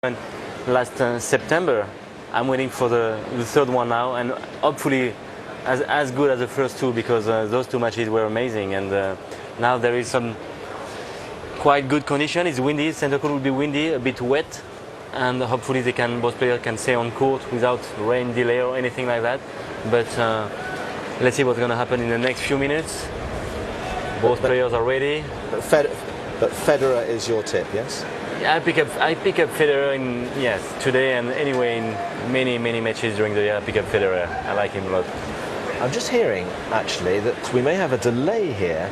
And last September. I'm waiting for the third one now, and hopefully as good as the first two, because those two matches were amazing. And now there is some quite good condition. It's windy. Center court will be windy, a bit wet, and hopefully both players can stay on court without rain delay or anything like that. But let's see what's going to happen in the next few minutes. Both players are ready. But Federer is your tip, yes? Yeah, I pick up Federer today, and anyway in many matches during the year I pick up Federer. I like him a lot. I'm just hearing actually that we may have a delay here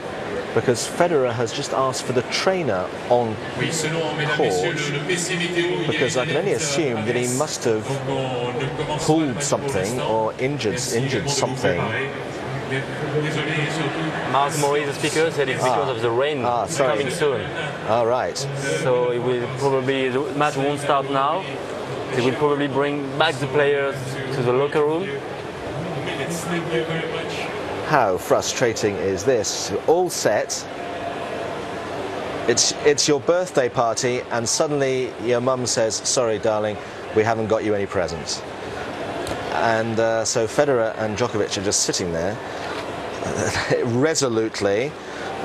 because Federer has just asked for the trainer on court, because I can only assume that he must have pulled something or injured something. Mark Murray, the speaker, said it's because of the rain coming soon. All right. So it will probably, the match won't start now. They will probably bring back the players to the locker room. How frustrating is this? All set. It's your birthday party, and suddenly your mum says, "Sorry, darling, we haven't got you any presents." And so Federer and Djokovic are just sitting there resolutely.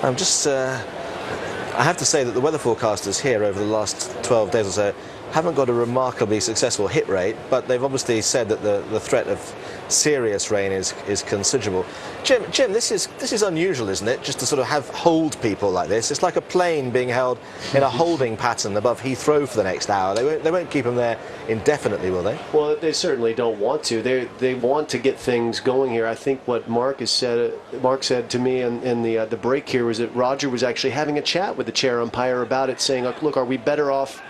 I have to say that the weather forecasters here over the last 12 days or so haven't got a remarkably successful hit rate, but they've obviously said that the threat of serious rain is considerable. Jim, this is unusual, isn't it? Just to sort of hold people like this. It's like a plane being held in a holding pattern above Heathrow for the next hour. They won't keep them there indefinitely, will they? Well, they certainly don't want to. They want to get things going here. I think what Mark said to me in the break here was that Roger was actually having a chat with the chair umpire about it, saying, "Look, are we better off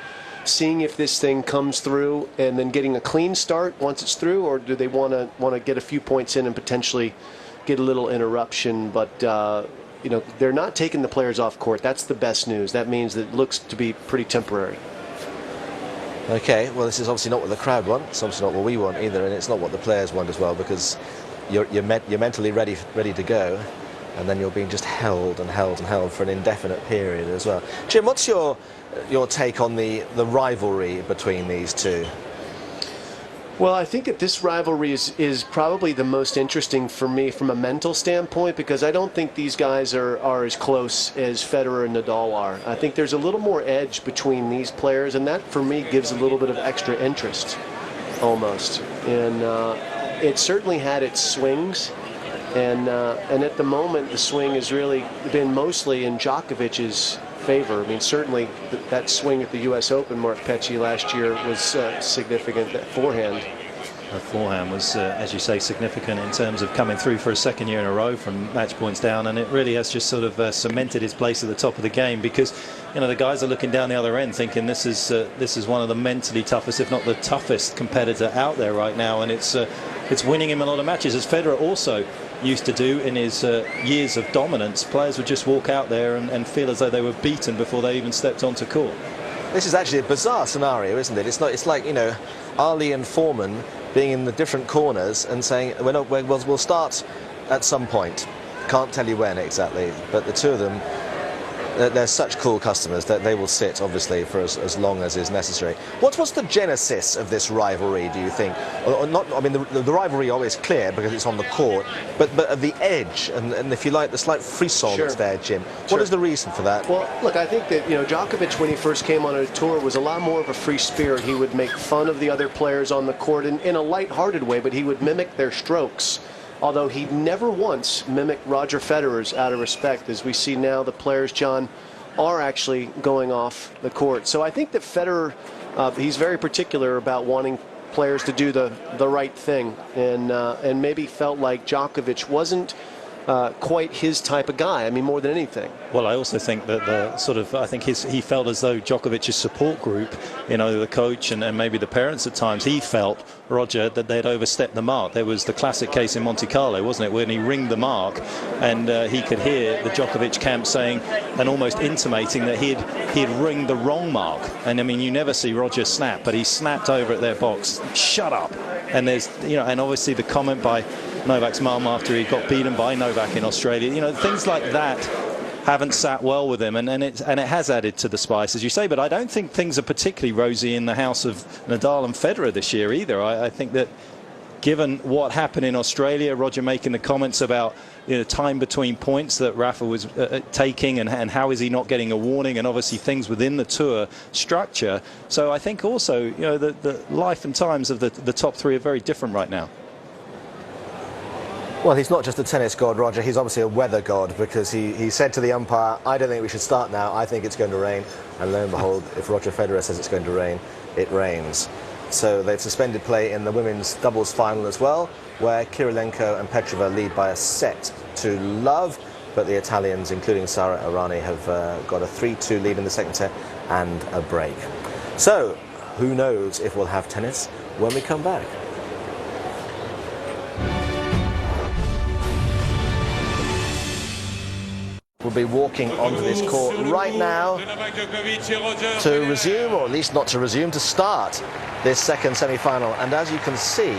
seeing if this thing comes through and then getting a clean start once it's through, or do they want to get a few points in and potentially get a little interruption?" But they're not taking the players off court. That's the best news. That means that it looks to be pretty temporary. Okay, well, this is obviously not what the crowd want. It's obviously not what we want either, and it's not what the players want as well, because you're mentally ready to go, and then you're being just held for an indefinite period as well. Jim, what's your take on the rivalry between these two? Well, I think that this rivalry is probably the most interesting for me from a mental standpoint, because I don't think these guys are as close as Federer and Nadal are. I think there's a little more edge between these players, and that for me gives a little bit of extra interest almost. And it certainly had its swings. And at the moment, the swing has really been mostly in Djokovic's favor. I mean, certainly that swing at the U.S. Open, Mark Petchey, last year was significant. That forehand. The forehand was, as you say, significant in terms of coming through for a second year in a row from match points down, and it really has just sort of cemented his place at the top of the game, because the guys are looking down the other end thinking this is one of the mentally toughest, if not the toughest competitor out there right now, and it's winning him a lot of matches, as Federer also used to do in his years of dominance. Players would just walk out there and feel as though they were beaten before they even stepped onto court. This is actually a bizarre scenario, isn't it? It's like Ali and Foreman being in the different corners and saying, we'll start at some point. Can't tell you when exactly, but the two of them, they're such cool customers that they will sit, obviously, for as long as is necessary. What's the genesis of this rivalry, do you think? Or not? I mean, the rivalry always clear because it's on the court, but of the edge and if you like, the slight frisson that's there, Jim. What is the reason for that? Well, look, I think that Djokovic, when he first came on a tour, was a lot more of a free spirit. He would make fun of the other players on the court in a light-hearted way, but he would mimic their strokes. Although he never once mimicked Roger Federer's out of respect. As we see now, the players, John, are actually going off the court. So I think that Federer, he's very particular about wanting players to do the right thing, and maybe felt like Djokovic wasn't quite his type of guy. I mean, more than anything. Well, I also think that he felt as though Djokovic's support group, the coach and maybe the parents at times, he felt, Roger, that they'd overstepped the mark. There was the classic case in Monte Carlo, wasn't it, when he ringed the mark, and he could hear the Djokovic camp saying and almost intimating that he'd ringed the wrong mark. And I mean, you never see Roger snap, but he snapped over at their box. Shut up! And there's and obviously the comment by Novak's mum after he got beaten by Novak in Australia. Things like that haven't sat well with him, and it has added to the spice, as you say. But I don't think things are particularly rosy in the house of Nadal and Federer this year either. I think that, given what happened in Australia, Roger making the comments about time between points that Rafa was taking, and how is he not getting a warning, and obviously things within the tour structure. So I think also the life and times of the top three are very different right now. Well, he's not just a tennis god, Roger, he's obviously a weather god, because he said to the umpire, I don't think we should start now, I think it's going to rain. And lo and behold, if Roger Federer says it's going to rain, it rains. So they've suspended play in the women's doubles final as well, where Kirilenko and Petrova lead by a set to love, but the Italians, including Sara Errani, have got a 3-2 lead in the second set and a break. So, who knows if we'll have tennis when we come back. We'll be walking onto this court right now to resume, or at least not to resume, to start this second semi-final. And as you can see,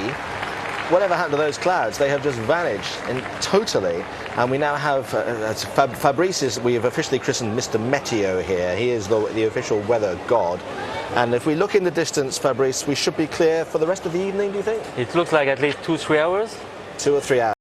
whatever happened to those clouds, they have just vanished totally. And we now have Fabrice, we have officially christened Mr. Meteo here. He is the official weather god. And if we look in the distance, Fabrice, we should be clear for the rest of the evening, do you think? It looks like at least 2-3 hours. 2 or 3 hours.